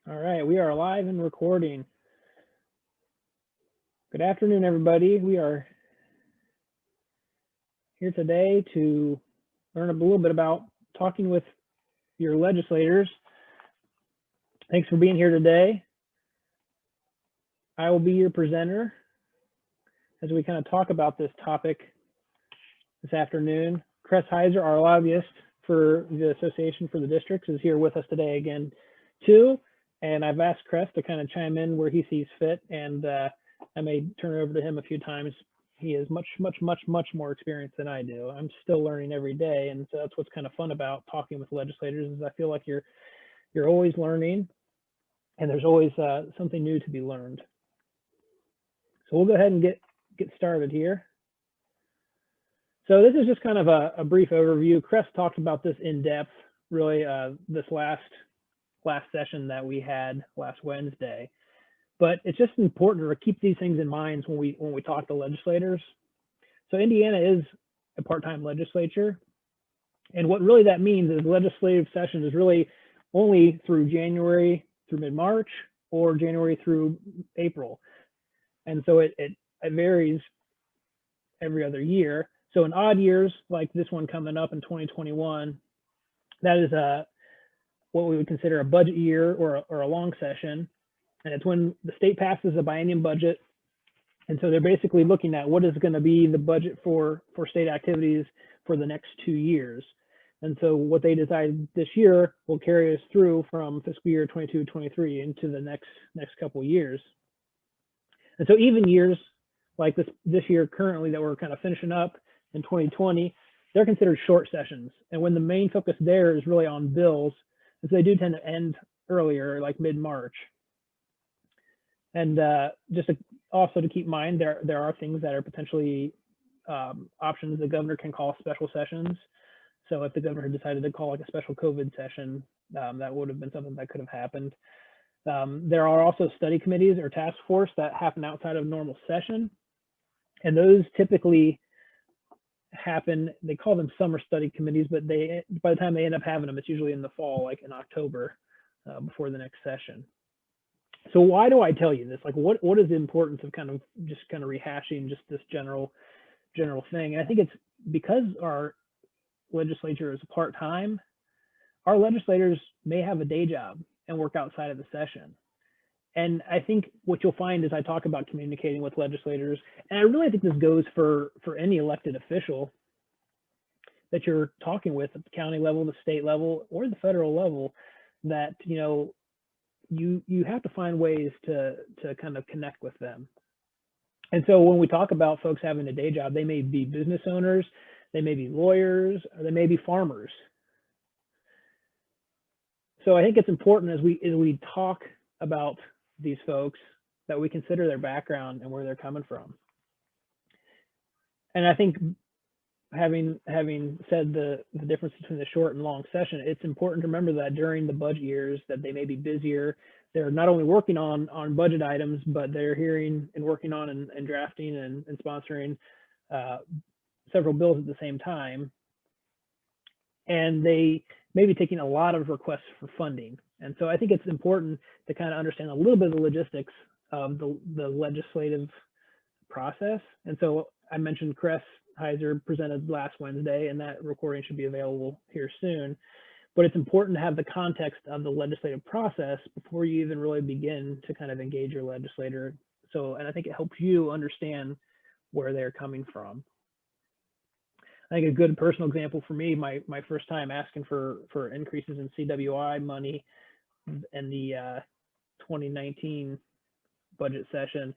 All right, we are live and recording. Good afternoon, everybody. We are here today to learn a little bit about talking with your legislators. Thanks for being here today. I will be your presenter as we kind of talk about this topic this afternoon. Chris Heiser, our lobbyist for the Association for the Districts, is here with us today again, too. And I've asked Chris to kind of chime in where he sees fit, and I may turn it over to him a few times. He has much more experience than I do. I'm still learning every day, and so that's what's kind of fun about talking with legislators is I feel like you're always learning, and there's always something new to be learned. So we'll go ahead and get started here. So this is just kind of a brief overview. Chris talked about this in depth, really, this last session that we had last Wednesday. But it's just important to keep these things in mind when we talk to legislators. So Indiana is a part-time legislature, and what really that means is legislative session is really only through January through mid-March or January through April, and so it varies every other year. So in odd years, like this one coming up in 2021, that is what we would consider a budget year or a long session. And it's when the state passes a biennium budget. And so they're basically looking at what is going to be the budget for state activities for the next 2 years. And so what they decide this year will carry us through from fiscal year 22-23 into the next couple of years. And so even years like this year currently that we're kind of finishing up in 2020, they're considered short sessions. And when the main focus there is really on bills, and so they do tend to end earlier, like mid-March. And also to keep in mind, there are things that are potentially options. The governor can call special sessions. So if the governor had decided to call like a special COVID session, that would have been something that could have happened. There are also study committees or task force that happen outside of normal session. And those typically happen, they call them summer study committees, but by the time they end up having them, it's usually in the fall, like in October, before the next session. So why do I tell you this? Like, what is the importance of kind of rehashing just this general thing? And I think it's because our legislature is part-time, our legislators may have a day job and work outside of the session. And I think what you'll find as I talk about communicating with legislators, and I really think this goes for any elected official that you're talking with at the county level, the state level, or the federal level, that, you have to find ways to kind of connect with them. And so when we talk about folks having a day job, they may be business owners, they may be lawyers, or they may be farmers. So I think it's important as we talk about these folks that we consider their background and where they're coming from. And I think having said the difference between the short and long session, it's important to remember that during the budget years that they may be busier. They're not only working on budget items, but they're hearing and working on and drafting and sponsoring several bills at the same time. And they may be taking a lot of requests for funding. And so I think it's important to kind of understand a little bit of the logistics of the legislative process. And so I mentioned Chris Heiser presented last Wednesday, and that recording should be available here soon. But it's important to have the context of the legislative process before you even really begin to kind of engage your legislator. And I think it helps you understand where they're coming from. I think a good personal example for me, my first time asking for increases in CWI money in the 2019 budget session,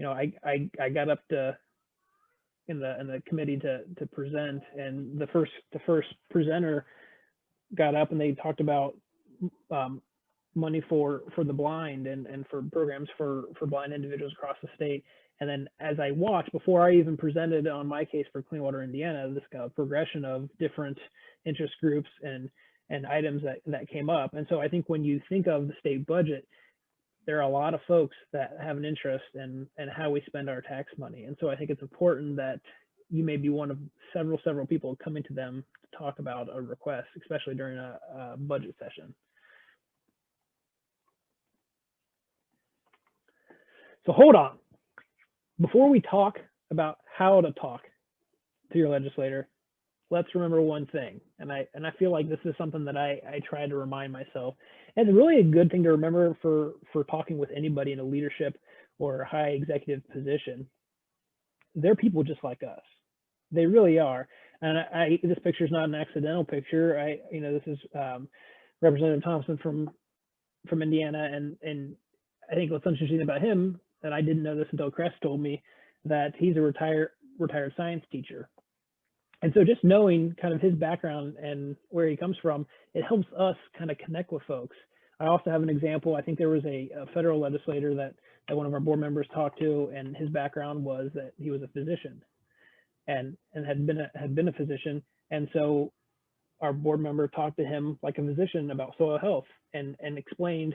I got up to in the committee to present, and the first presenter got up and they talked about money for the blind and for programs for blind individuals across the state. And then as I watched, before I even presented on my case for Clean Water Indiana, this kind of progression of different interest groups and items that came up. And so I think when you think of the state budget, there are a lot of folks that have an interest in how we spend our tax money. And so I think it's important that you may be one of several people coming to them to talk about a request, especially during a budget session. So hold on. Before we talk about how to talk to your legislator, let's remember one thing. And I feel like this is something that I try to remind myself. And it's really a good thing to remember for talking with anybody in a leadership or high executive position. They're people just like us. They really are. And this picture is not an accidental picture. This is Representative Thompson from Indiana, and I think what's interesting about him, and I didn't know this until Cress told me, that he's a retired science teacher. And so just knowing kind of his background and where he comes from, it helps us kind of connect with folks. I also have an example. I think there was a federal legislator that one of our board members talked to, and his background was that he was a physician and had been a physician. And so our board member talked to him like a physician about soil health and explained,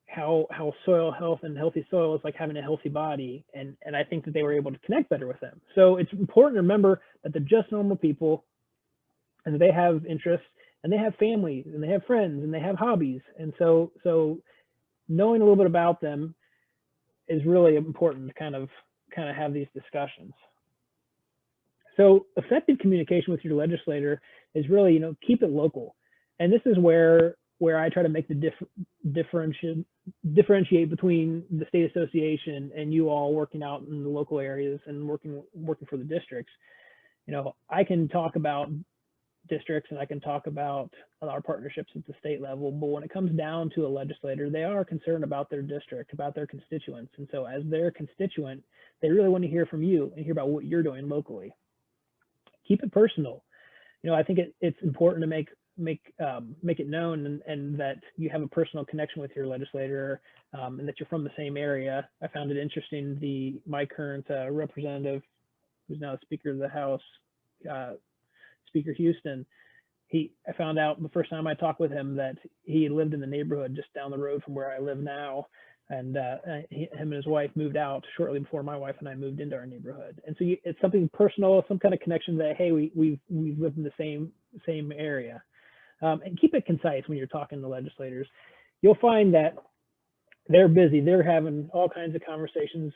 how soil health and healthy soil is like having a healthy body. And I think that they were able to connect better with them. So it's important to remember that they're just normal people, and that they have interests, and they have families, and they have friends, and they have hobbies. And so knowing a little bit about them is really important to kind of have these discussions. So effective communication with your legislator is really, keep it local. And this is where I try to make the differentiate between the state association and you all working out in the local areas and working for the districts. I can talk about districts and I can talk about our partnerships at the state level, but when it comes down to a legislator, they are concerned about their district, about their constituents. And so as their constituent, they really want to hear from you and hear about what you're doing locally. Keep it personal. I think it's important to make it known and that you have a personal connection with your legislator, and that you're from the same area. I found it interesting. My current representative, who's now the Speaker of the House, Speaker Houston, I found out the first time I talked with him that he lived in the neighborhood just down the road from where I live now. And him and his wife moved out shortly before my wife and I moved into our neighborhood. And so it's something personal, some kind of connection that, hey, we've lived in the same area. And keep it concise when you're talking to legislators. You'll find that they're busy. They're having all kinds of conversations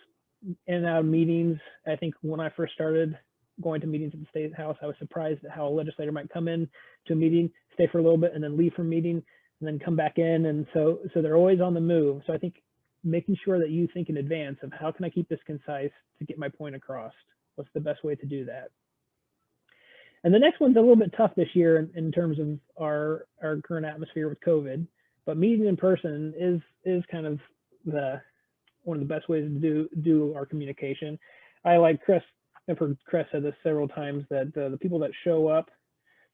in and out of meetings. I think when I first started going to meetings at the State House, I was surprised at how a legislator might come in to a meeting, stay for a little bit, and then leave from meeting, and then come back in. And so they're always on the move. So I think making sure that you think in advance of how can I keep this concise to get my point across? What's the best way to do that? And the next one's a little bit tough this year in terms of our current atmosphere with COVID, but meeting in person is kind of one of the best ways to do our communication. I like Chris. I've heard Chris said this several times that the people that show up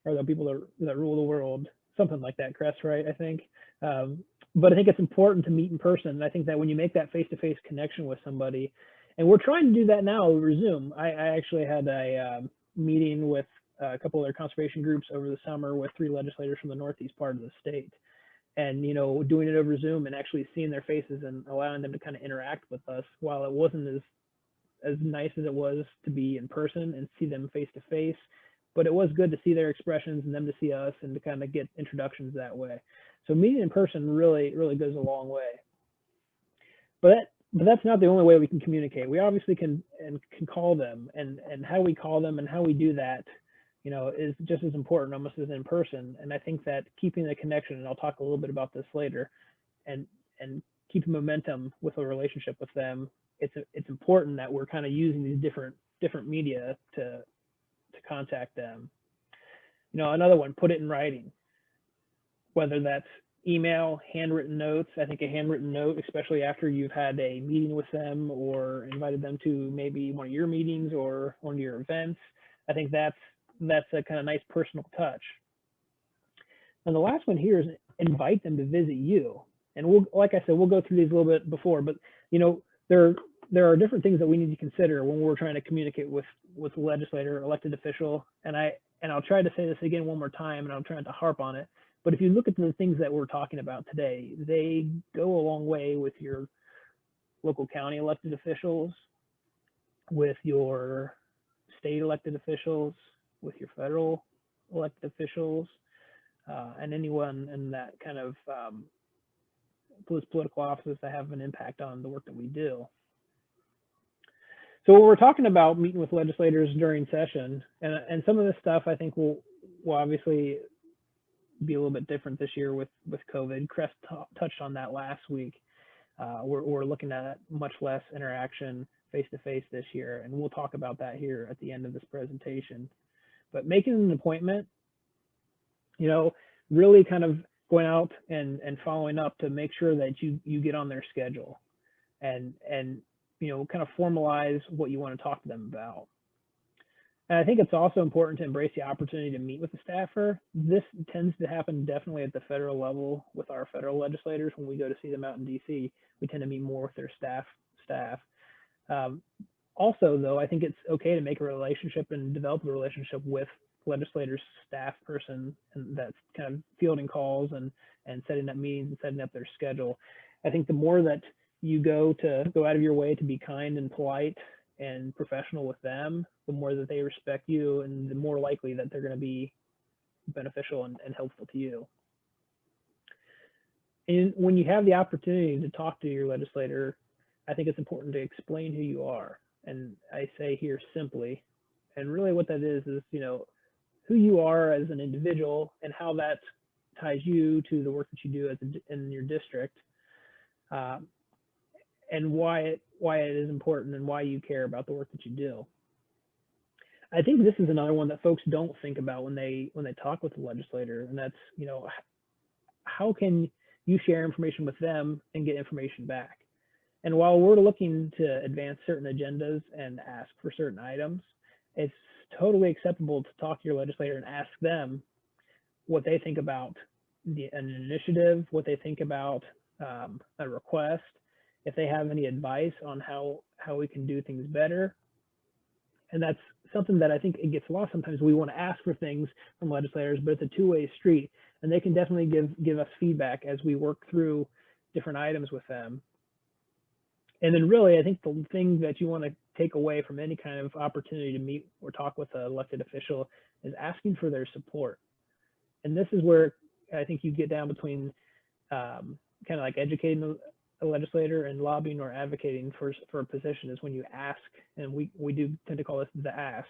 are the people that rule the world, something like that, Chris, right? I think. But I think it's important to meet in person. And I think that when you make that face-to-face connection with somebody, and we're trying to do that now over Zoom. I actually had a meeting with a couple of their conservation groups over the summer with 3 legislators from the northeast part of the state. And, doing it over Zoom and actually seeing their faces and allowing them to kind of interact with us, while it wasn't as nice as it was to be in person and see them face to face, but it was good to see their expressions and them to see us and to kind of get introductions that way. So meeting in person really, really goes a long way. But that's not the only way we can communicate. We obviously can call them, and how we call them and how we do that, is just as important almost as in person. And I think that keeping the connection, and I'll talk a little bit about this later, and keeping momentum with a relationship with them, it's important that we're kind of using these different media to contact them. Another one, put it in writing, whether that's email, handwritten notes. I think a handwritten note, especially after you've had a meeting with them or invited them to maybe one of your meetings or one of your events, I think that's a kind of nice personal touch. And the last one here is invite them to visit you. And like I said, we'll go through these a little bit before, but there are different things that we need to consider when we're trying to communicate with legislator, elected official. And I'll try to say this again one more time, and I'm trying to harp on it. But if you look at the things that we're talking about today, they go a long way with your local county elected officials, with your state elected officials, with your federal elected officials, and anyone in that kind of political offices that have an impact on the work that we do. So when we're talking about meeting with legislators during session, and some of this stuff I think will obviously be a little bit different this year with COVID. Chris touched on that last week. We're looking at much less interaction face-to-face this year, and we'll talk about that here at the end of this presentation. But making an appointment, really kind of going out and following up to make sure that you get on their schedule and kind of formalize what you want to talk to them about. And I think it's also important to embrace the opportunity to meet with the staffer. This tends to happen definitely at the federal level with our federal legislators. When we go to see them out in DC, we tend to meet more with their staff. Also, though, I think it's okay to make a relationship and develop a relationship with legislators' staff person, and that's kind of fielding calls and setting up meetings and setting up their schedule. I think the more that you go out of your way to be kind and polite and professional with them, the more that they respect you, and the more likely that they're going to be beneficial and helpful to you. And when you have the opportunity to talk to your legislator, I think it's important to explain who you are. And I say here simply, and really what that is who you are as an individual and how that ties you to the work that you do in your district, and why it is important and why you care about the work that you do. I think this is another one that folks don't think about when they talk with the legislator, and that's how can you share information with them and get information back. And while we're looking to advance certain agendas and ask for certain items, it's totally acceptable to talk to your legislator and ask them what they think about an initiative, what they think about a request, if they have any advice on how we can do things better. And that's something that I think it gets lost sometimes. We want to ask for things from legislators, but it's a two-way street, and they can definitely give us feedback as we work through different items with them. And then really, I think the thing that you want to take away from any kind of opportunity to meet or talk with an elected official is asking for their support. And this is where I think you get down between kind of like educating a legislator and lobbying or advocating for a position, is when you ask, and we do tend to call this the ask,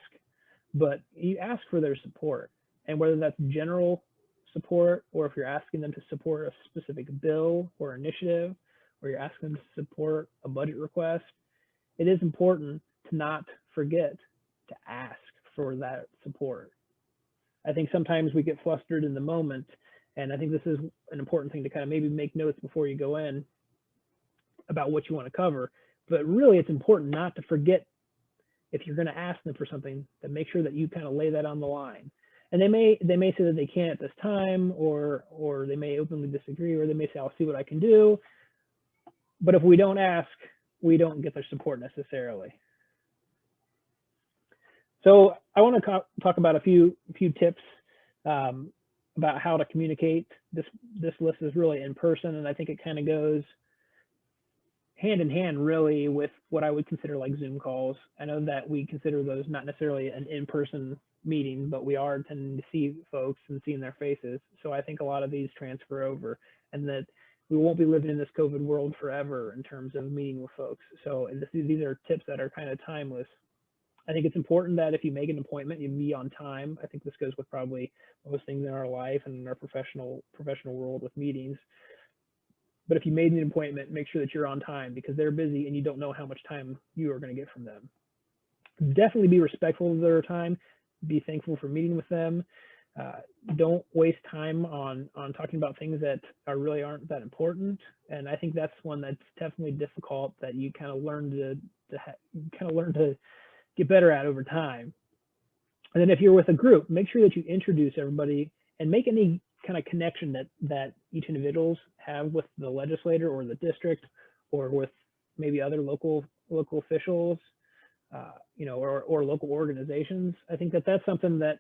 but you ask for their support. And whether that's general support, or if you're asking them to support a specific bill or initiative, or you're asking them to support a budget request, it is important to not forget to ask for that support. I think sometimes we get flustered in the moment, and I think this is an important thing to kind of maybe make notes before you go in about what you want to cover. But really, it's important not to forget, if you're going to ask them for something, to make sure that you kind of lay that on the line. And they may say that they can't at this time, or they may openly disagree, or they may say, I'll see what I can do. But if we don't ask, we don't get their support necessarily. So I want to talk about a few tips about how to communicate. This list is really in person, and I think it kind of goes hand in hand really with what I would consider like Zoom calls. I know that we consider those not necessarily an in-person meeting, but we are tending to see folks and seeing their faces. So I think a lot of these transfer over, and that we won't be living in this COVID world forever in terms of meeting with folks. So these are tips that are kind of timeless. I think it's important that if you make an appointment, you be on time. I think this goes with probably most things in our life and in our professional world with meetings. But if you made an appointment, make sure that you're on time, because they're busy and you don't know how much time you are going to get from them. Definitely be respectful of their time. Be thankful for meeting with them. Don't waste time on talking about things that really aren't that important. And I think that's one that's definitely difficult, that you kind of learn to get better at over time. And then if you're with a group, make sure that you introduce everybody and make any kind of connection that each individuals have with the legislator or the district, or with maybe other local officials, or local organizations. I think that's something that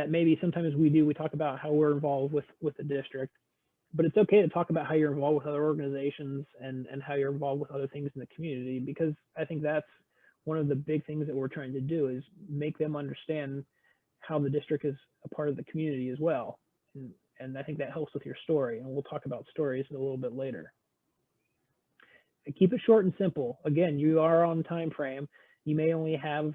maybe sometimes we talk about how we're involved with the district, but it's okay to talk about how you're involved with other organizations and how you're involved with other things in the community, because I think that's one of the big things that we're trying to do, is make them understand how the district is a part of the community as well. And I think that helps with your story, and we'll talk about stories a little bit later. keep it short and simple. Again, you are on time frame. You may only have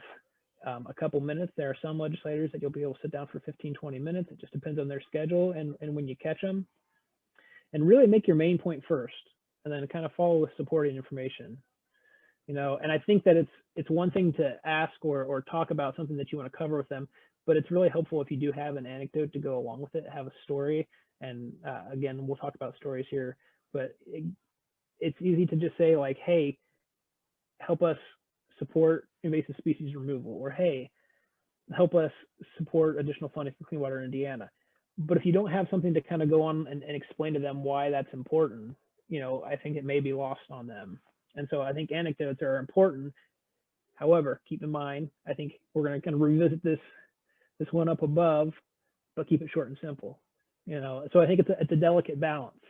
a couple minutes. There are some legislators that you'll be able to sit down for 15, 20 minutes. It just depends on their schedule and when you catch them. And really make your main point first, and then kind of follow with supporting information. You know, and I think that it's one thing to ask or talk about something that you want to cover with them, but it's really helpful if you do have an anecdote to go along with it, have a story. And again, we'll talk about stories here, but it's easy to just say like, hey, help us support invasive species removal, or hey, help us support additional funding for clean water in Indiana. But if you don't have something to kind of go on and explain to them why that's important, you know, I think it may be lost on them. And so I think anecdotes are important. However, keep in mind, I think we're going to kind of revisit this one up above, but keep it short and simple. You know, so I think it's a delicate balance.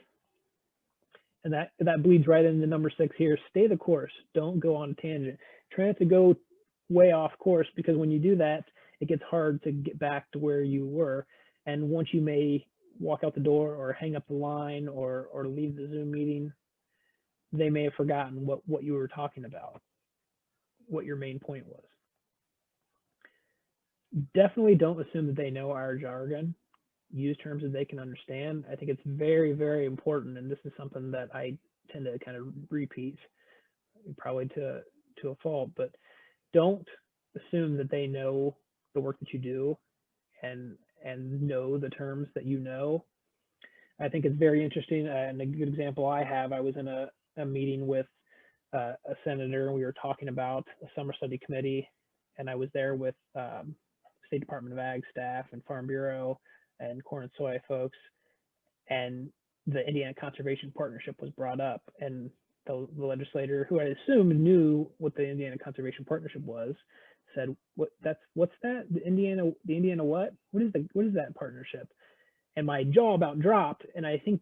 And that bleeds right into number 6 here. Stay the course. Don't go on a tangent. Try not to go way off course, because when you do that, it gets hard to get back to where you were. And once you may walk out the door or hang up the line or leave the Zoom meeting, they may have forgotten what you were talking about, what your main point was. Definitely don't assume that they know our jargon. Use terms that they can understand. I think it's very, very important, and this is something that I tend to kind of repeat, probably to a fault, but don't assume that they know the work that you do and know the terms that you know. I think it's very interesting, and a good example I have, I was in a meeting with a senator, and we were talking about a summer study committee, and I was there with State Department of Ag staff and Farm Bureau and corn and soy folks, and the Indiana Conservation Partnership was brought up, and the legislator, who I assumed knew what the Indiana Conservation Partnership was, said, what's that? The Indiana what? What is that partnership? And my jaw about dropped, and I think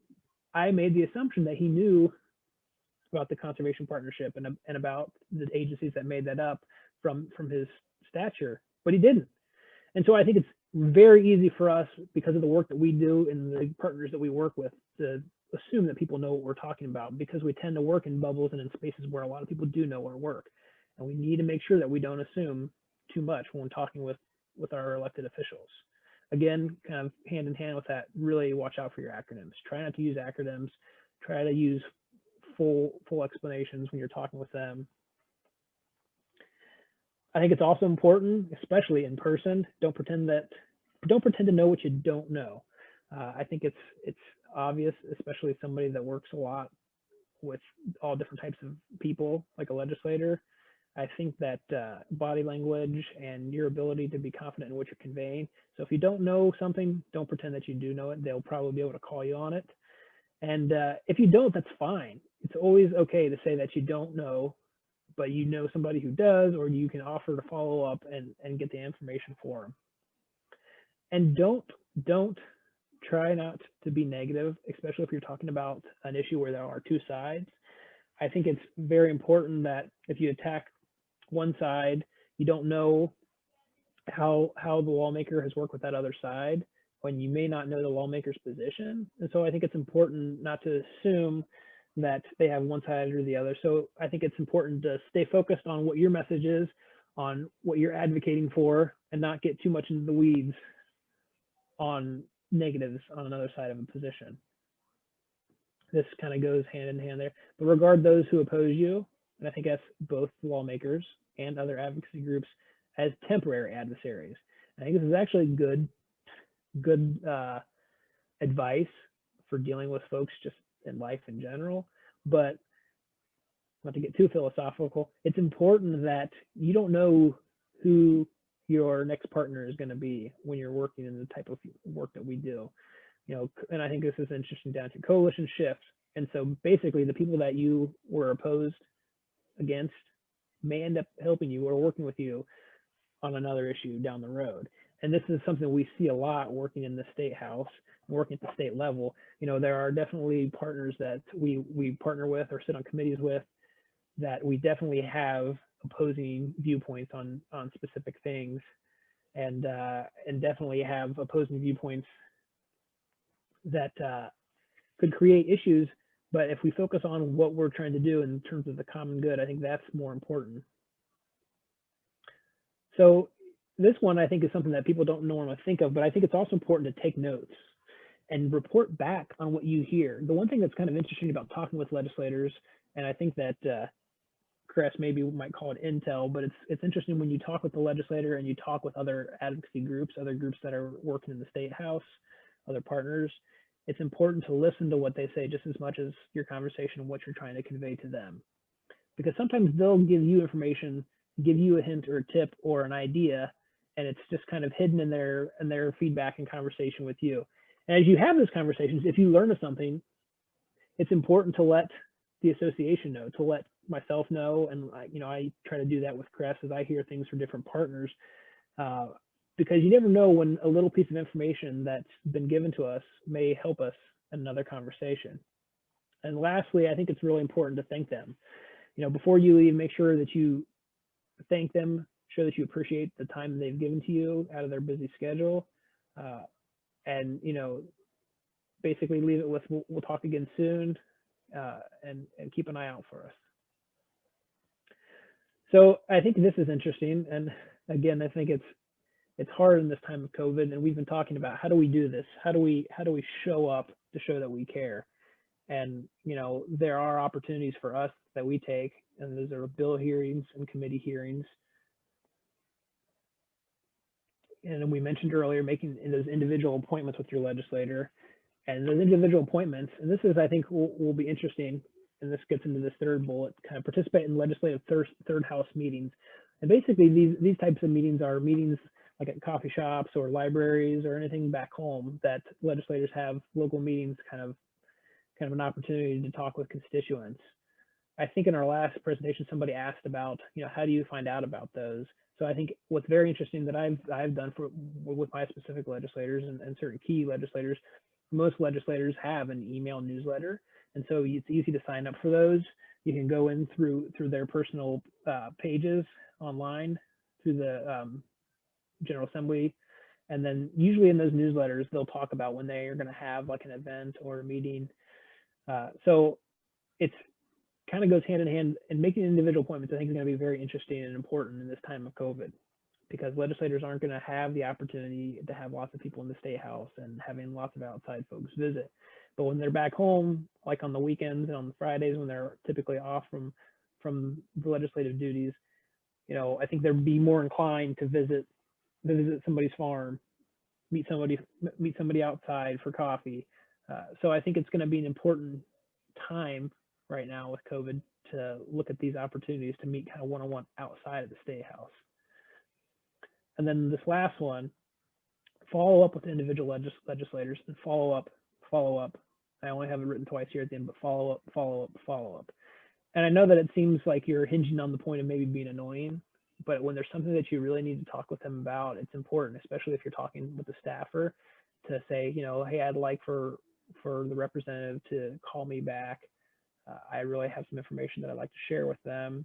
I made the assumption that he knew about the Conservation Partnership and about the agencies that made that up from his stature, but he didn't. And so I think it's very easy for us, because of the work that we do and the partners that we work with, to assume that people know what we're talking about, because we tend to work in bubbles and in spaces where a lot of people do know our work. And we need to make sure that we don't assume too much when talking with our elected officials. Again, kind of hand in hand with that, really watch out for your acronyms. Try not to use acronyms. Try to use full explanations when you're talking with them. I think it's also important, especially in person, don't pretend to know what you don't know. I think it's obvious, especially somebody that works a lot with all different types of people, like a legislator. I think that body language and your ability to be confident in what you're conveying. So if you don't know something, don't pretend that you do know it. They'll probably be able to call you on it. And if you don't, that's fine. It's always okay to say that you don't know, but you know somebody who does, or you can offer to follow up and get the information for them. And don't try not to be negative, especially if you're talking about an issue where there are two sides. I think it's very important that if you attack one side, you don't know how the lawmaker has worked with that other side, when you may not know the lawmaker's position. And so I think it's important not to assume that they have one side or the other. So I think it's important to stay focused on what your message is, on what you're advocating for, and not get too much into the weeds on negatives on another side of a position. This kind of goes hand in hand there. But regard those who oppose you, and I think that's both lawmakers and other advocacy groups, as temporary adversaries. I think this is actually good advice for dealing with folks just in life in general. But not to get too philosophical, it's important that you don't know who your next partner is going to be when you're working in the type of work that we do. You know, and I think this is interesting down to coalition shift. And so basically the people that you were opposed against may end up helping you or working with you on another issue down the road. And this is something we see a lot working in the state house, working at the state level. You know, there are definitely partners that we partner with or sit on committees with that we definitely have opposing viewpoints on specific things, and definitely have opposing viewpoints that could create issues But if we focus on what we're trying to do in terms of the common good, I think that's more important. So this one I think is something that people don't normally think of, but I think it's also important to take notes and report back on what you hear. The one thing that's kind of interesting about talking with legislators, and I think that Chris maybe might call it intel, but it's interesting when you talk with the legislator and you talk with other advocacy groups, other groups that are working in the state house, other partners. It's important to listen to what they say just as much as your conversation and what you're trying to convey to them, because sometimes they'll give you information, give you a hint or a tip or an idea, and it's just kind of hidden in their feedback and conversation with you. And as you have those conversations, if you learn of something, it's important to let the association know, to let myself know, and I try to do that with Chris as I hear things from different partners, because you never know when a little piece of information that's been given to us may help us in another conversation. And lastly, I think it's really important to thank them. Before you leave, make sure that you thank them, show that you appreciate the time they've given to you out of their busy schedule, and basically leave it with we'll talk again soon, and keep an eye out for us. So I think this is interesting, and again, I think it's hard in this time of COVID, and we've been talking about how do we do this? How do we show up to show that we care? And there are opportunities for us that we take, and those are bill hearings and committee hearings. And then we mentioned earlier making those individual appointments with your legislator, and those individual appointments. And this is, I think, will be interesting. And this gets into this third bullet: kind of participate in legislative third house meetings. And basically, these types of meetings are meetings like at coffee shops or libraries or anything back home that legislators have local meetings, kind of an opportunity to talk with constituents. I think in our last presentation, somebody asked about, how do you find out about those? So I think what's very interesting that I've done with my specific legislators and certain key legislators, most legislators have an email newsletter. And so it's easy to sign up for those. You can go in through their personal pages online through the General Assembly. And then usually in those newsletters, they'll talk about when they are going to have like an event or a meeting. So it's kind of goes hand in hand, and making individual appointments, I think, is going to be very interesting and important in this time of COVID, because legislators aren't going to have the opportunity to have lots of people in the state house and having lots of outside folks visit. But when they're back home, like on the weekends and on the Fridays when they're typically off from the legislative duties, I think they'd be more inclined to visit somebody's farm, meet somebody outside for coffee. So I think it's going to be an important time right now with COVID to look at these opportunities to meet kind of one-on-one outside of the state house. And then this last one, follow up with individual legislators, and follow up. I only have it written twice here at the end, but follow up. And I know that it seems like you're hinging on the point of maybe being annoying, but when there's something that you really need to talk with them about, it's important, especially if you're talking with the staffer, to say, hey, I'd like for the representative to call me back. I really have some information that I'd like to share with them.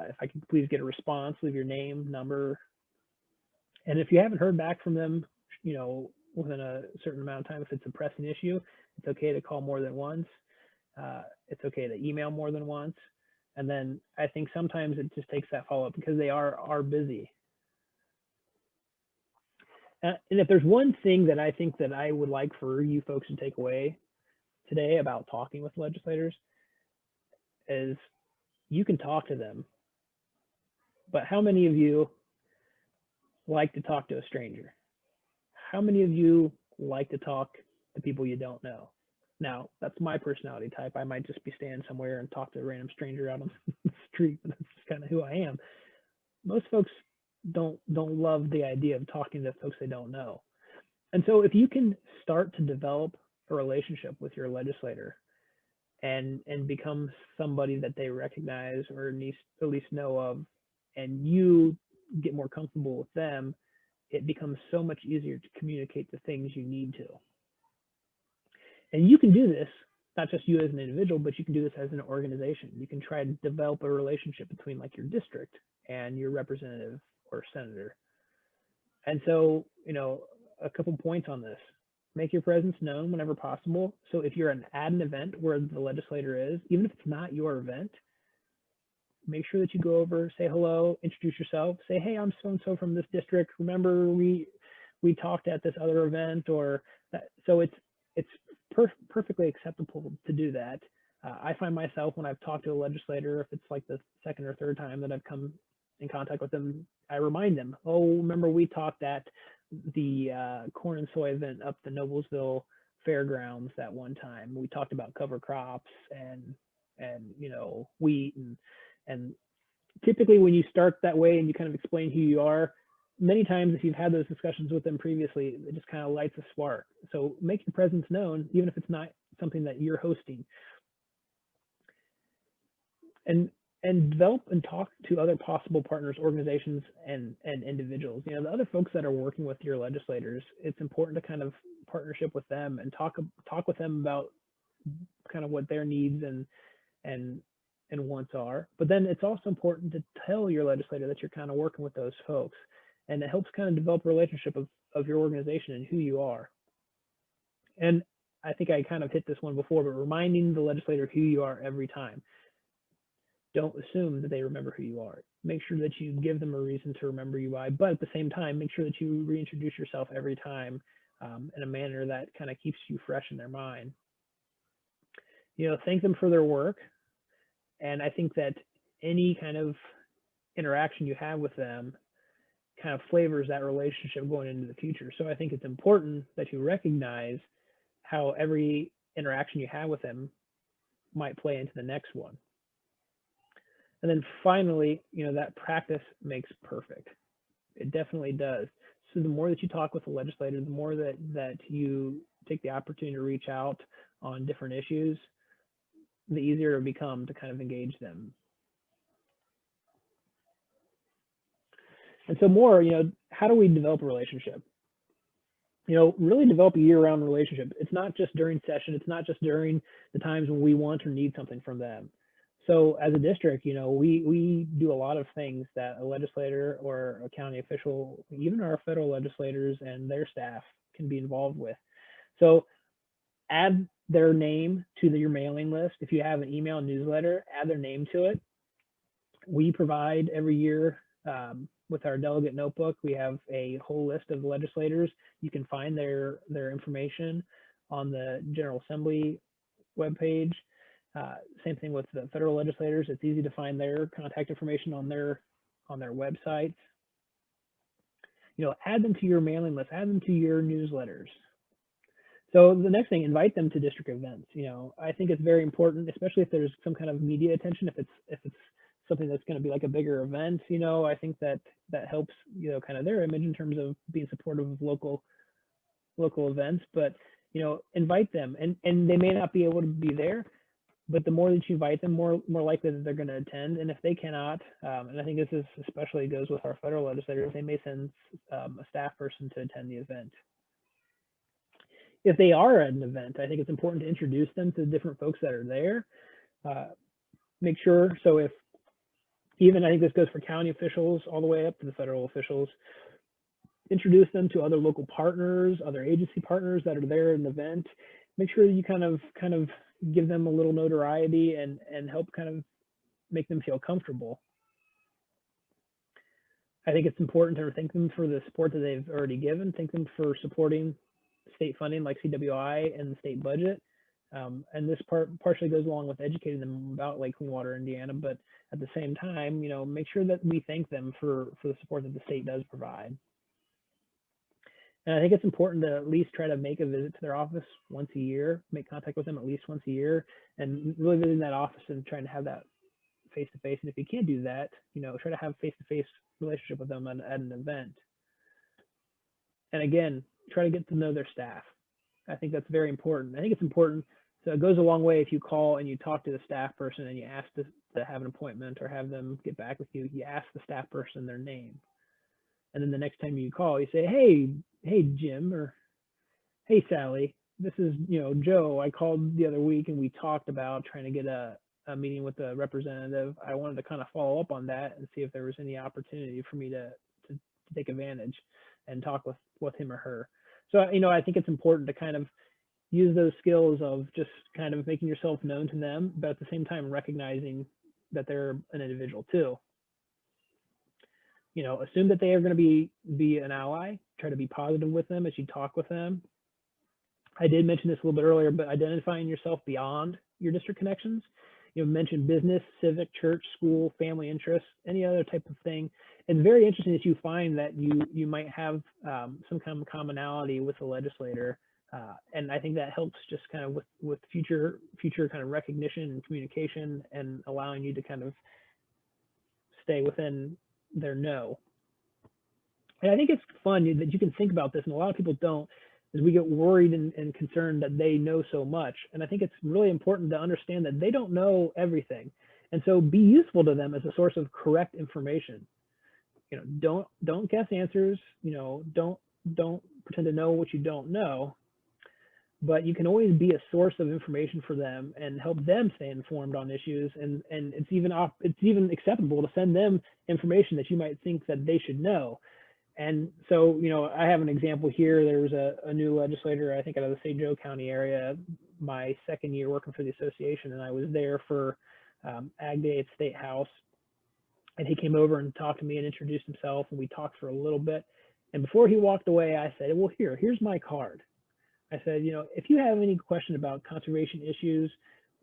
If I could please get a response, leave your name, number. And if you haven't heard back from them, within a certain amount of time, if it's a pressing issue, it's okay to call more than once. It's okay to email more than once. And then I think sometimes it just takes that follow-up because they are busy. And if there's one thing that I think that I would like for you folks to take away today about talking with legislators is you can talk to them, but how many of you like to talk to a stranger? How many of you like to talk to people you don't know? Now, that's my personality type. I might just be standing somewhere and talk to a random stranger out on the street, but that's just kind of who I am. Most folks don't love the idea of talking to folks they don't know. And so if you can start to develop a relationship with your legislator and become somebody that they recognize or at least know of, and you get more comfortable with them, it becomes so much easier to communicate the things you need to. And you can do this, not just you as an individual, but you can do this as an organization. You can try to develop a relationship between like your district and your representative or senator. And so, a couple points on this. make your presence known whenever possible. So if you're at an event where the legislator is, even if it's not your event, make sure that you go over, say hello, introduce yourself, say, hey, I'm so-and-so from this district. Remember we talked at this other event, or that. So it's perfectly acceptable to do that. I find myself, when I've talked to a legislator, if it's like the second or third time that I've come in contact with them, I remind them, oh, remember we talked at the corn and soy event up the Noblesville Fairgrounds that one time. We talked about cover crops and wheat and typically when you start that way and you kind of explain who you are, many times if you've had those discussions with them previously, it just kind of lights a spark. So make your presence known, even if it's not something that you're hosting. And develop and talk to other possible partners, organizations, and individuals. The other folks that are working with your legislators, it's important to kind of partnership with them and talk with them about kind of what their needs and wants are. But then it's also important to tell your legislator that you're kind of working with those folks, and it helps kind of develop a relationship of your organization and who you are. And I think I kind of hit this one before, but reminding the legislator who you are every time. Don't assume that they remember who you are. Make sure that you give them a reason to remember you by, but at the same time, make sure that you reintroduce yourself every time in a manner that kind of keeps you fresh in their mind. Thank them for their work. And I think that any kind of interaction you have with them kind of flavors that relationship going into the future. So I think it's important that you recognize how every interaction you have with them might play into the next one. And then finally, that practice makes perfect. It definitely does. So the more that you talk with the legislator, the more that you take the opportunity to reach out on different issues, the easier it will become to kind of engage them. And so more, how do we develop a relationship? Really develop a year-round relationship. It's not just during session. It's not just during the times when we want or need something from them. So as a district, we do a lot of things that a legislator or a county official, even our federal legislators and their staff, can be involved with. So add their name to your mailing list. If you have an email newsletter, add their name to it. We provide every year with our delegate notebook, we have a whole list of legislators. You can find their information on the General Assembly webpage. Same thing with the federal legislators. It's easy to find their contact information on their websites. Add them to your mailing list, add them to your newsletters. So the next thing, invite them to district events. I think it's very important, especially if there's some kind of media attention, if it's something that's going to be like a bigger event, I think that helps, kind of their image in terms of being supportive of local events. But, invite them, and they may not be able to be there, but the more that you invite them, more likely that they're going to attend. And if they cannot, and I think this is especially goes with our federal legislators, they may send a staff person to attend the event. If they are at an event, I think it's important to introduce them to the different folks that are there. Make sure, so if even, I think this goes for county officials all the way up to the federal officials, introduce them to other local partners, other agency partners that are there at an event. Make sure that you kind of give them a little notoriety and help kind of make them feel comfortable. I think it's important to thank them for the support that they've already given, thank them for supporting state funding like CWI and the state budget. And this partially goes along with educating them about Lake Clean Water Indiana, but at the same time, make sure that we thank them for the support that the state does provide. And I think it's important to at least try to make a visit to their office once a year, make contact with them at least once a year, and really visiting that office and trying to have that face-to-face. And if you can't do that, try to have face-to-face relationship with them at an event. And again, try to get to know their staff. I think that's very important. I think it's important. So it goes a long way if you call and you talk to the staff person and you ask to have an appointment or have them get back with you. You ask the staff person their name. And then the next time you call, you say, hey, Jim, or hey, Sally, this is, Joe. I called the other week and we talked about trying to get a meeting with a representative. I wanted to kind of follow up on that and see if there was any opportunity for me to take advantage and talk with him or her. So, you know, I think it's important to kind of use those skills of just kind of making yourself known to them, but at the same time recognizing that they're an individual too. You know, assume that they are going to be an ally. Try to be positive with them as you talk with them. I did mention this a little bit earlier, but identifying yourself beyond your district connections. You know, mention business, civic, church, school, family interests, any other type of thing. It's very interesting that you find that you might have some kind of commonality with the legislator, and I think that helps just kind of with future kind of recognition and communication, and allowing you to kind of stay within their know. And I think it's fun that you can think about this, and a lot of people don't, is we get worried and concerned that they know so much. And I think it's really important to understand that they don't know everything. And so be useful to them as a source of correct information. You know, don't guess answers, you know, don't pretend to know what you don't know, but you can always be a source of information for them and help them stay informed on issues. And it's even acceptable to send them information that you might think that they should know. And so, you know, I have an example here. There was a new legislator, I think out of the St. Joe County area, my second year working for the association, and I was there for Ag Day at State House. And he came over and talked to me and introduced himself, and we talked for a little bit. And before he walked away, I said, well, here's my card. I said, you know, if you have any question about conservation issues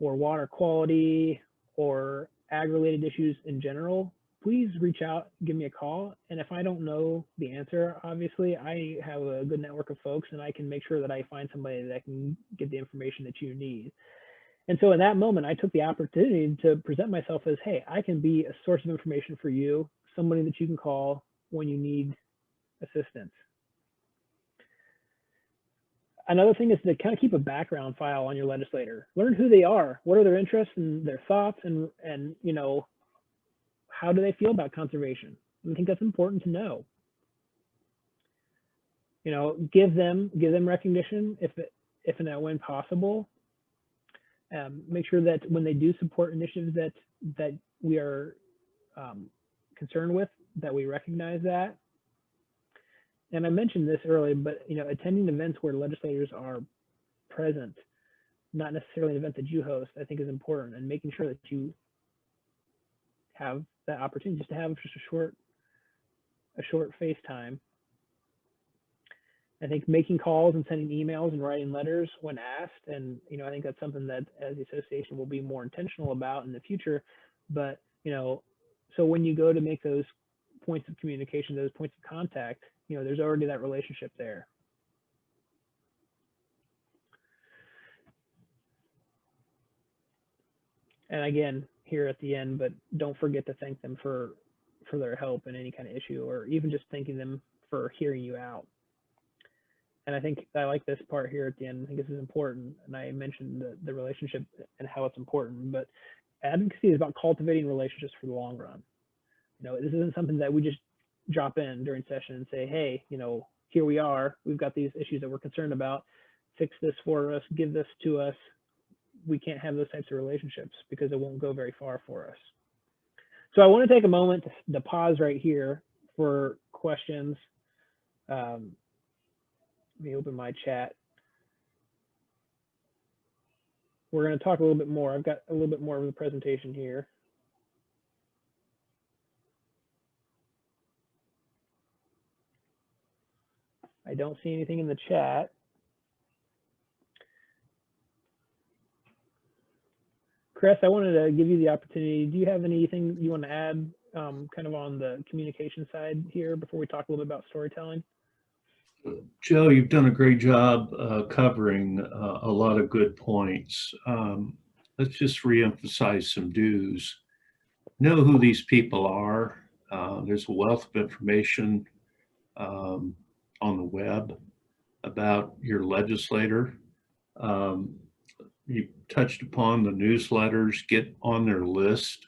or water quality or ag-related issues in general, please reach out, give me a call. And if I don't know the answer, obviously I have a good network of folks, and I can make sure that I find somebody that can get the information that you need. And so in that moment, I took the opportunity to present myself as, hey, I can be a source of information for you, somebody that you can call when you need assistance. Another thing is to kind of keep a background file on your legislator. Learn who they are, what are their interests and their thoughts, and you know, how do they feel about conservation? I think that's important to know. You know, give them recognition if and when possible. Make sure that when they do support initiatives that we are concerned with, that we recognize that. And I mentioned this earlier, but you know, attending events where legislators are present, not necessarily an event that you host, I think is important, and making sure that you have that opportunity just to have just a short FaceTime. I think making calls and sending emails and writing letters when asked, and you know, I think that's something that as the association will be more intentional about in the future. But you know, so when you go to make those points of communication, those points of contact, you know, there's already that relationship there. And again, here at the end, but don't forget to thank them for their help in any kind of issue, or even just thanking them for hearing you out. And I think I like this part here at the end. I think this is important. And I mentioned the relationship and how it's important, but advocacy is about cultivating relationships for the long run. You know, this isn't something that we just drop in during session and say, hey, you know, here we are, we've got these issues that we're concerned about, fix this for us, give this to us. We can't have those types of relationships because it won't go very far for us. So I want to take a moment to pause right here for questions. Let me open my chat. We're going to talk a little bit more. I've got a little bit more of the presentation here. I don't see anything in the chat. Chris, I wanted to give you the opportunity. Do you have anything you want to add kind of on the communication side here before we talk a little bit about storytelling? Joe, you've done a great job covering a lot of good points. Let's just reemphasize some do's. Know who these people are. There's a wealth of information on the web about your legislator. You touched upon the newsletters, get on their list.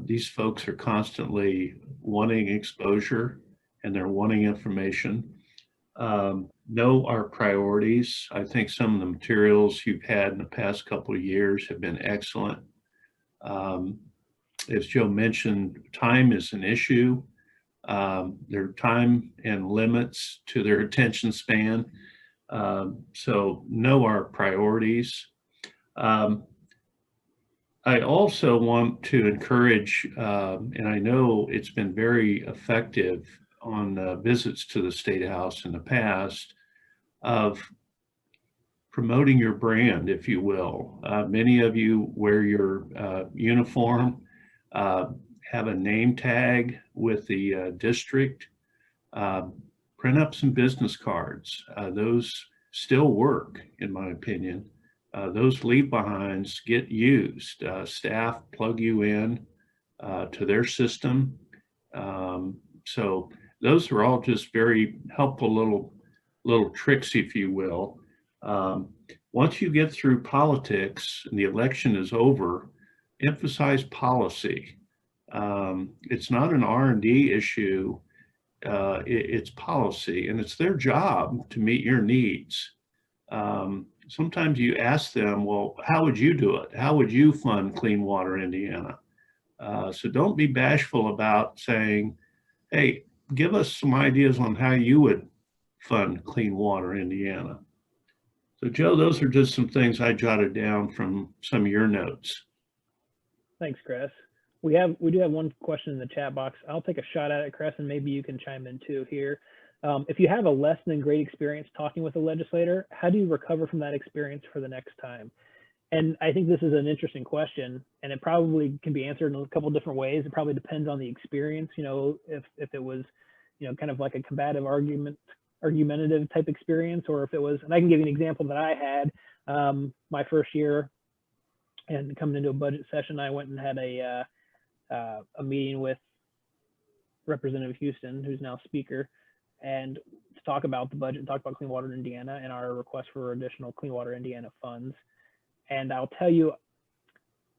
These folks are constantly wanting exposure and they're wanting information. Know our priorities. I think some of the materials you've had in the past couple of years have been excellent. As Joe mentioned, time is an issue. There are time and limits to their attention span. So know our priorities. Um, I also want to encourage, and I know it's been very effective on visits to the State House in the past, of promoting your brand, if you will. Many of you wear your uniform, uh, have a name tag with the district, uh, print up some business cards. Those still work, in my opinion. Those leave behinds get used. Staff plug you in to their system. So those are all just very helpful little tricks, if you will. Um, Once you get through politics and the election is over, emphasize policy. It's not an R&D issue. It's policy, and it's their job to meet your needs. Sometimes you ask them, well, how would you do it? How would you fund Clean Water Indiana? So don't be bashful about saying, hey, give us some ideas on how you would fund Clean Water Indiana. So Joe, those are just some things I jotted down from some of your notes. Thanks, Chris. We do have one question in the chat box. I'll take a shot at it, Chris, and maybe you can chime in too here. If you have a less than great experience talking with a legislator, how do you recover from that experience for the next time? And I think this is an interesting question, and it probably can be answered in a couple different ways. It probably depends on the experience. You know, if it was, you know, kind of like a combative argumentative type experience, or if it was, and I can give you an example that I had my first year, and coming into a budget session, I went and had a meeting with Representative Houston, who's now Speaker, and to talk about the budget, talk about Clean Water in Indiana and our request for additional Clean Water Indiana funds. And I'll tell you,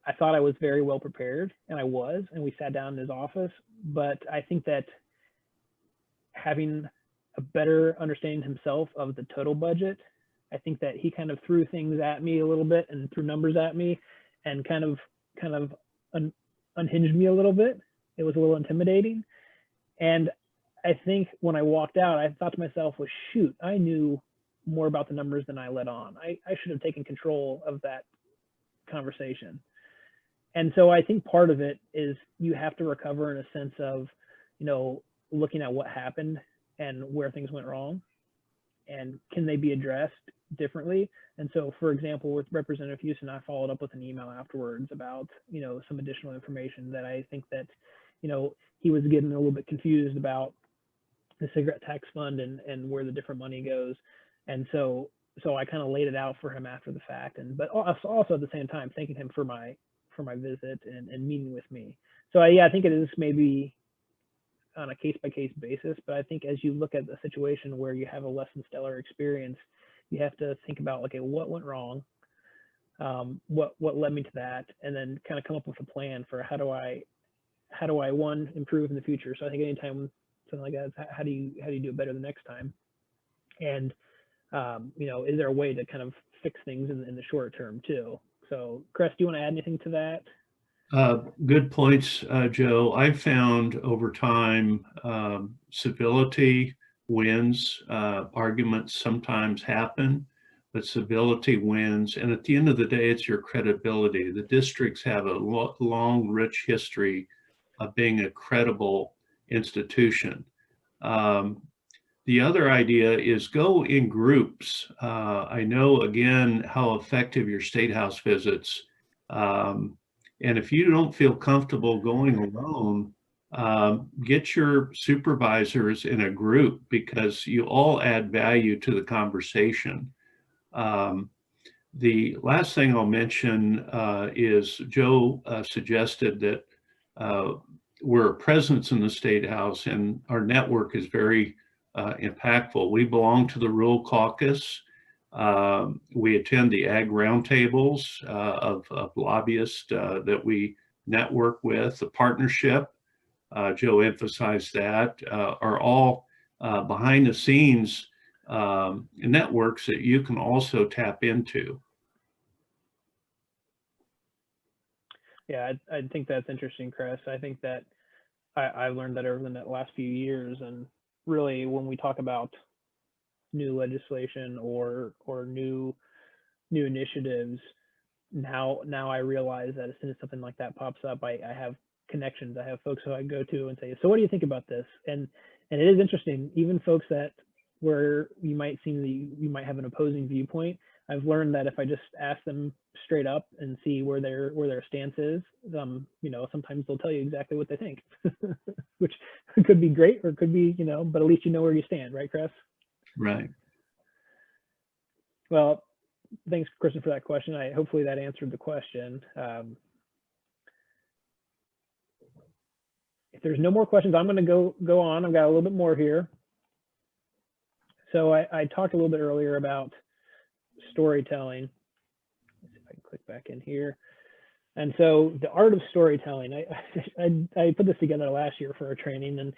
I thought I was very well prepared, and I was, and we sat down in his office. But I think that having a better understanding himself of the total budget, I think that he kind of threw things at me a little bit and threw numbers at me, and kind of unhinged me a little bit. It was a little intimidating. And I think when I walked out, I thought to myself, well, shoot, I knew more about the numbers than I let on. I should have taken control of that conversation. And so I think part of it is you have to recover in a sense of, you know, looking at what happened and where things went wrong, and can they be addressed differently. And so, for example, with Representative Houston, I followed up with an email afterwards about, you know, some additional information that I think that, you know, he was getting a little bit confused about the cigarette tax fund and where the different money goes. And so I kind of laid it out for him after the fact, but also at the same time thanking him for my visit and meeting with me. So I think it is maybe on a case-by-case basis, but I think as you look at the situation where you have a less than stellar experience, you have to think about, okay, what went wrong, what led me to that, and then kind of come up with a plan for how do I one, improve in the future. So I think anytime something like that, how do you do it better the next time, and you know, is there a way to kind of fix things in the short term too? So Chris, do you want to add anything to that? Good points, Joe. I've found over time civility wins. Arguments sometimes happen, but civility wins. And at the end of the day, it's your credibility. The districts have a long, rich history of being a credible institution. The other idea is go in groups. I know, again, how effective your State House visits. And if you don't feel comfortable going alone, get your supervisors in a group, because you all add value to the conversation. The last thing I'll mention is Joe suggested that we're a presence in the State House, and our network is very impactful. We belong to the Rural Caucus. We attend the ag roundtables of lobbyists that we network with. The partnership, Joe emphasized that, are all behind the scenes networks that you can also tap into. Yeah, I think that's interesting, Chris. I think that I've learned that over the last few years, and really when we talk about new legislation or new initiatives, now I realize that as soon as something like that pops up, I have connections. I have folks who I go to and say, so what do you think about this? And it is interesting, even folks that where you might have an opposing viewpoint. I've learned that if I just ask them straight up and see where their stance is, sometimes they'll tell you exactly what they think, which could be great or it could be, but at least you know where you stand, right, Chris? Right. Well, thanks, Kristen, for that question. Hopefully that answered the question. If there's no more questions, I'm going to go on. I've got a little bit more here. So I talked a little bit earlier about storytelling. Let's see if I can click back in here. And so the art of storytelling, I put this together last year for a training,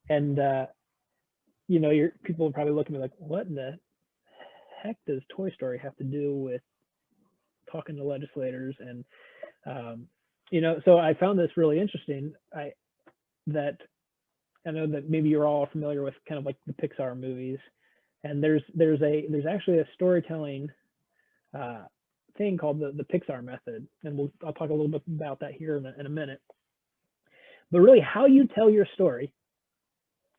and people will probably look at me like, what in the heck does Toy Story have to do with talking to legislators? And so I found this really interesting. I know that maybe you're all familiar with kind of like the Pixar movies, and there's actually a storytelling thing called the Pixar method, and I'll talk a little bit about that here in a minute. But really, how you tell your story,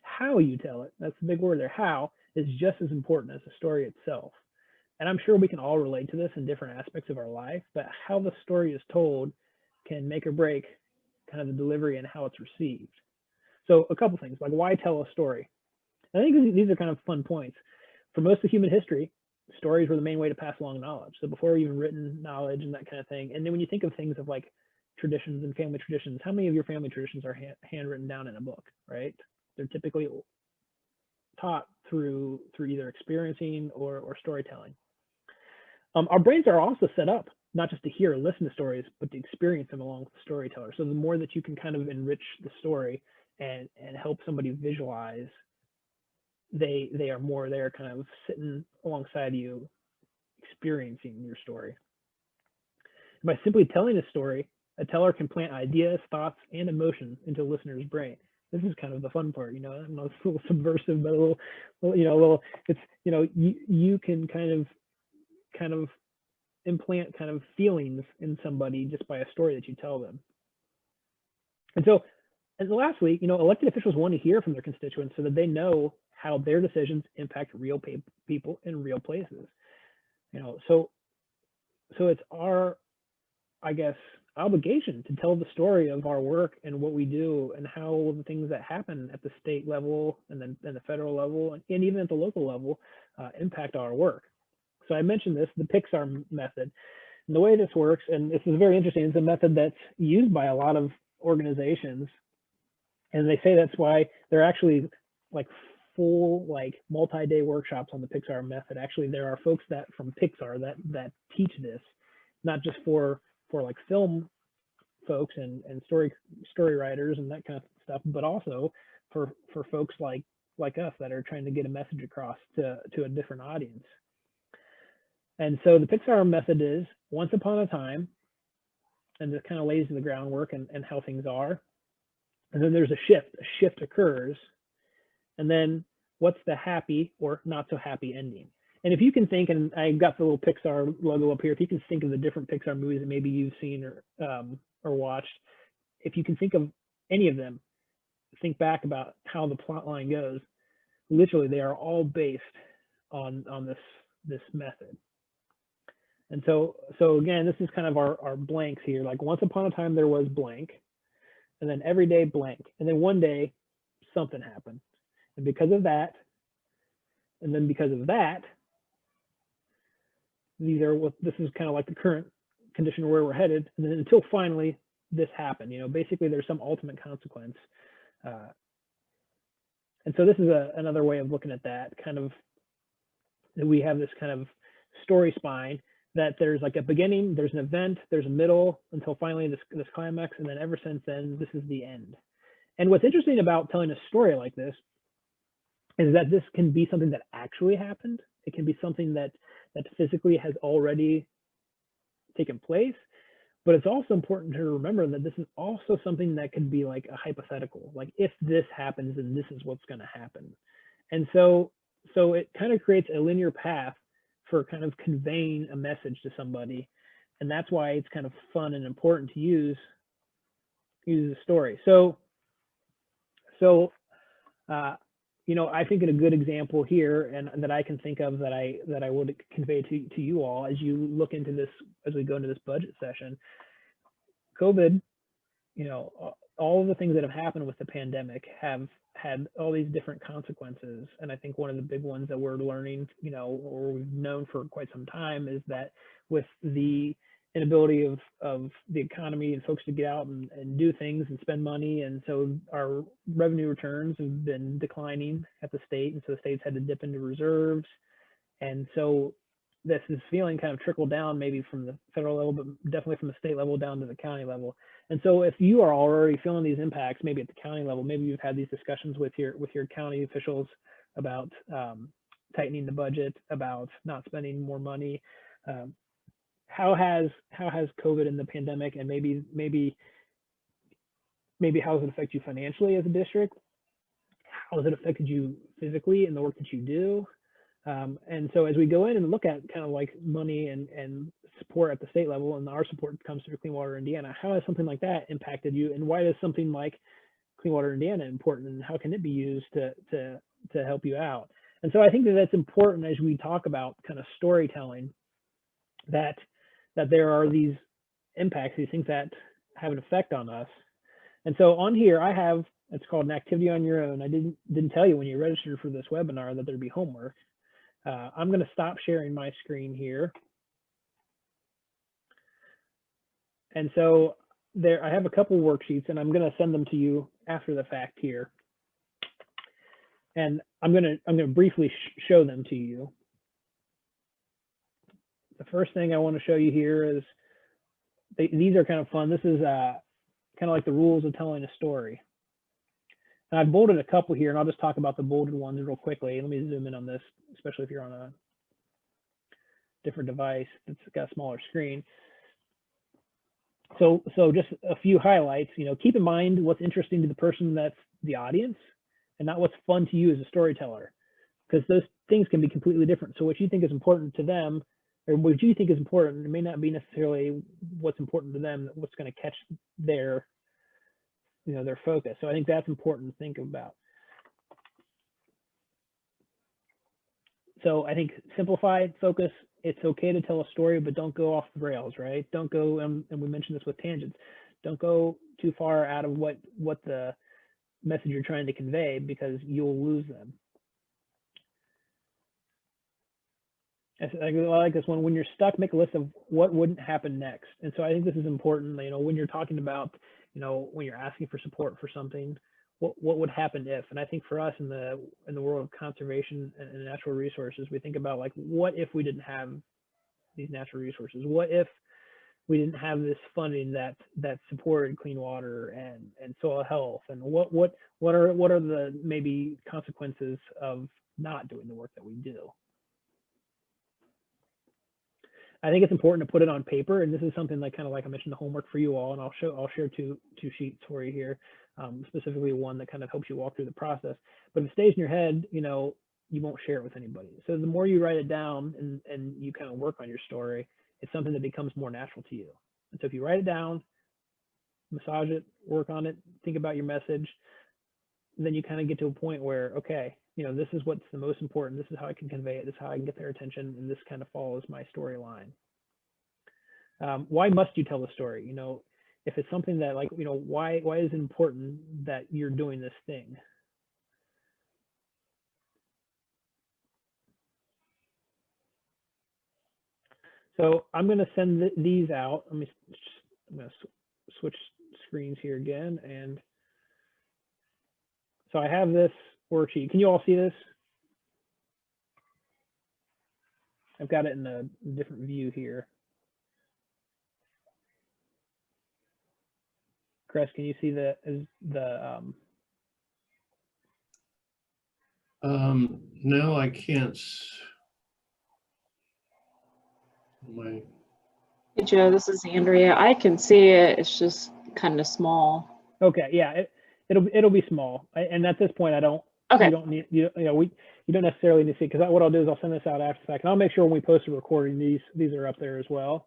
how you tell it, that's the big word there, how, is just as important as the story itself. And I'm sure we can all relate to this in different aspects of our life, but how the story is told can make or break kind of the delivery and how it's received. So a couple things, like why tell a story? I think these are kind of fun points. For most of human history, stories were the main way to pass along knowledge. So before even written knowledge and that kind of thing. And then when you think of things of like traditions and family traditions, how many of your family traditions are handwritten down in a book, right? They're typically taught through either experiencing or storytelling. Our brains are also set up not just to hear or listen to stories, but to experience them along with the storyteller. So the more that you can kind of enrich the story and help somebody visualize, they are more there kind of sitting alongside you, experiencing your story. By simply telling a story, a teller can plant ideas, thoughts, and emotions into the listener's brain. This is kind of the fun part, I know it's a little subversive, but you can kind of implant kind of feelings in somebody just by a story that you tell them. And so, as lastly, elected officials want to hear from their constituents so that they know how their decisions impact real people in real places. So it's our, I guess, obligation to tell the story of our work and what we do and how the things that happen at the state level and then the federal level and even at the local level impact our work. So I mentioned this, the Pixar method. And the way this works, and this is very interesting, it's a method that's used by a lot of organizations. And they say that's why they're actually like full, like multi-day workshops on the Pixar method. Actually, there are folks from Pixar that teach this, not just for like film folks and story writers and that kind of stuff, but also for folks like us that are trying to get a message across to a different audience. And so the Pixar method is once upon a time, and this kind of lays the groundwork and how things are. And then there's a shift occurs. And then what's the happy or not so happy ending? And if you can think, and I got the little Pixar logo up here, if you can think of the different Pixar movies that maybe you've seen or watched, if you can think of any of them, think back about how the plot line goes. Literally, they are all based on this method. And so again, this is kind of our blanks here. Like once upon a time there was blank, and then every day blank, and then one day something happened, and because of that, and then because of that, this is kind of like the current condition where we're headed, and then until finally this happened. Basically there's some ultimate consequence, and so this is another way of looking at that. Kind of, we have this kind of story spine. That there's like a beginning, there's an event, there's a middle, until finally this climax, and then ever since then, this is the end. And what's interesting about telling a story like this is that this can be something that actually happened. It can be something that physically has already taken place, But it's also important to remember that this is also something that could be like a hypothetical, like if this happens, then this is what's going to happen. And so it kind of creates a linear path for kind of conveying a message to somebody. And that's why it's kind of fun and important to use a story. So you know, I think in a good example here, and that I can think of that I would convey to you all as you look into this, as we go into this budget session, COVID, you know, all of the things that have happened with the pandemic have had all these different consequences. And I think one of the big ones that we're learning, you know, or we've known for quite some time, is that with the inability of the economy and folks to get out and do things and spend money, and so our revenue returns have been declining at the state, and so the states had to dip into reserves. And so this is feeling kind of trickled down, maybe from the federal level, but definitely from the state level down to the county level. And so if you are already feeling these impacts, maybe at the county level, maybe you've had these discussions with your county officials about tightening the budget, about not spending more money. How has COVID and the pandemic, and maybe how does it affect you financially as a district? How has it affected you physically in the work that you do? And so as we go in and look at kind of like money and support at the state level, and our support comes through Clean Water Indiana, how has something like that impacted you, and why is something like Clean Water Indiana important, and how can it be used to help you out? And so I think that that's important as we talk about kind of storytelling, that there are these impacts, these things that have an effect on us. And so on here I have, it's called an activity on your own. I didn't tell you when you registered for this webinar that there'd be homework. I'm going to stop sharing my screen here. And so there, I have a couple worksheets, and I'm going to send them to you after the fact here. And I'm going to briefly show them to you. The first thing I want to show you here is these are kind of fun. This is kind of like the rules of telling a story. And I've bolded a couple here, and I'll just talk about the bolded ones real quickly. Let me zoom in on this, especially if you're on a different device that's got a smaller screen. So just a few highlights. You know, keep in mind what's interesting to the person that's the audience, and not what's fun to you as a storyteller, because those things can be completely different. So what you think is important to them, or what you think is important, it may not be necessarily what's important to them, what's going to catch their, you know, their focus. So I think that's important to think about. So I think simplify, focus. It's okay to tell a story, but don't go off the rails, right? Don't go, and we mentioned this with tangents, don't go too far out of what the message you're trying to convey, because you'll lose them. I like this one. When you're stuck, make a list of what wouldn't happen next. And so I think this is important. You know, when you're talking about, you know, when you're asking for support for something, what would happen if? And I think for us in the world of conservation and natural resources, we think about like, what if we didn't have these natural resources? What if we didn't have this funding that supported clean water and soil health? And what are the maybe consequences of not doing the work that we do? I think it's important to put it on paper, and this is something like, kind of like I mentioned, the homework for you all, and I'll share two sheets for you here, specifically one that kind of helps you walk through the process. But if it stays in your head, you know, you won't share it with anybody. So the more you write it down and you kind of work on your story, it's something that becomes more natural to you. And so if you write it down, massage it, work on it, think about your message, then you kind of get to a point where, okay, you know, this is what's the most important. This is how I can convey it. This is how I can get their attention. And this kind of follows my storyline. Why must you tell the story? You know, if it's something that, like, you know, why is it important that you're doing this thing? So I'm going to send these out. I'm going to switch screens here again. And so I have this worksheet. Can you all see this? I've got it in a different view here. Chris, can you see the no, I can't. Hey Joe, this is Andrea. I can see it. It's just kind of small. Okay, yeah, it'll be small, and at this point, Okay. you don't need you don't necessarily need to see, because what I'll do is I'll send this out after the fact, and I'll make sure when we post a recording, these are up there as well.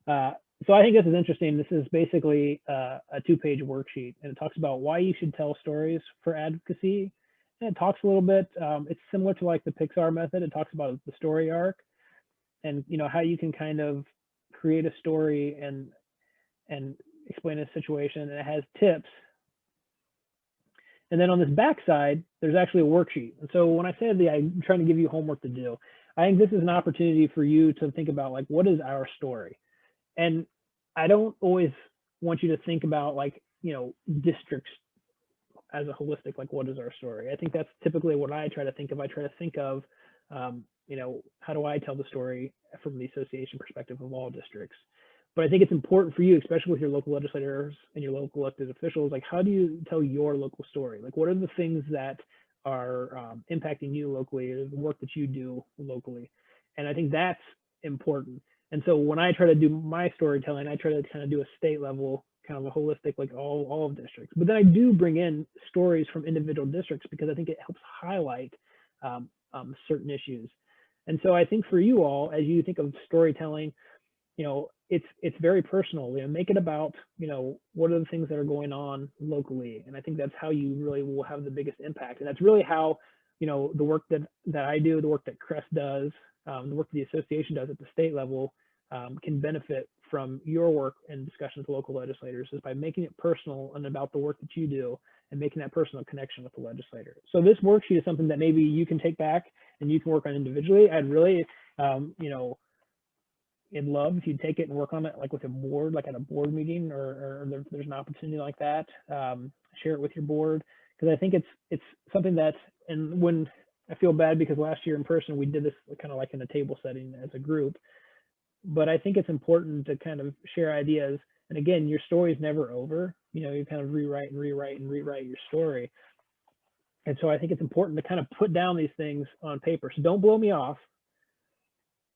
So I think this is interesting. This is basically a 2-page worksheet, and it talks about why you should tell stories for advocacy, and it talks a little bit. It's similar to like the Pixar method. It talks about the story arc, and how you can kind of create a story and explain a situation, and it has tips. And then on this back side, there's actually a worksheet. And so when I said I'm trying to give you homework to do, I think this is an opportunity for you to think about, like, what is our story? And I don't always want you to think about, like, districts as a holistic, like, what is our story? I think that's typically what I try to think of. I try to think of, how do I tell the story from the association perspective of all districts? But I think it's important for you, especially with your local legislators and your local elected officials, like, how do you tell your local story? Like, what are the things that are impacting you locally, or the work that you do locally? And I think that's important. And so when I try to do my storytelling, I try to kind of do a state level, kind of a holistic, like all of districts. But then I do bring in stories from individual districts, because I think it helps highlight certain issues. And so I think for you all, as you think of storytelling, it's very personal. Make it about, what are the things that are going on locally. And I think that's how you really will have the biggest impact. And that's really how, the work that I do, the work that Crest does, the work the association does at the state level, can benefit from your work and discussions with local legislators, is by making it personal and about the work that you do, and making that personal connection with the legislator. So this worksheet is something that maybe you can take back and you can work on individually. I'd really, I'd love if you'd take it and work on it, like with a board, like at a board meeting, or there's an opportunity like that. Share it with your board, because I think it's something that, and when I feel bad because last year in person we did this kind of like in a table setting as a group, but I think it's important to kind of share ideas. And again, your story is never over. You kind of rewrite your story. And so I think it's important to kind of put down these things on paper. So don't blow me off.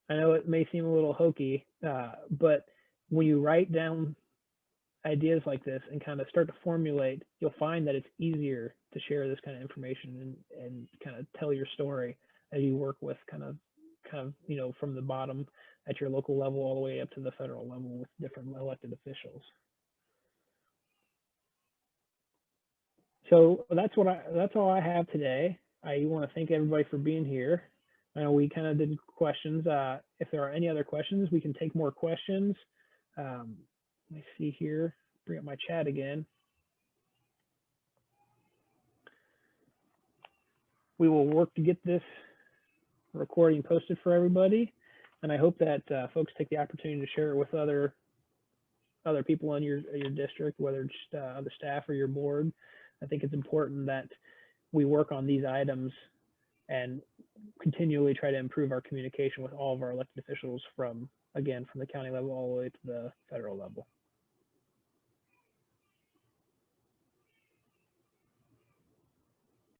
I know it may seem a little hokey, but when you write down ideas like this and kind of start to formulate, you'll find that it's easier to share this kind of information and kind of tell your story as you work with kind of, from the bottom at your local level all the way up to the federal level with different elected officials. So that's all I have today. I want to thank everybody for being here. I know we kind of did questions. If there are any other questions, we can take more questions. Let me see here, bring up my chat again. We will work to get this recording posted for everybody. And I hope that folks take the opportunity to share it with other people in your district, whether it's other staff or your board. I think it's important that we work on these items and continually try to improve our communication with all of our elected officials from the county level all the way to the federal level.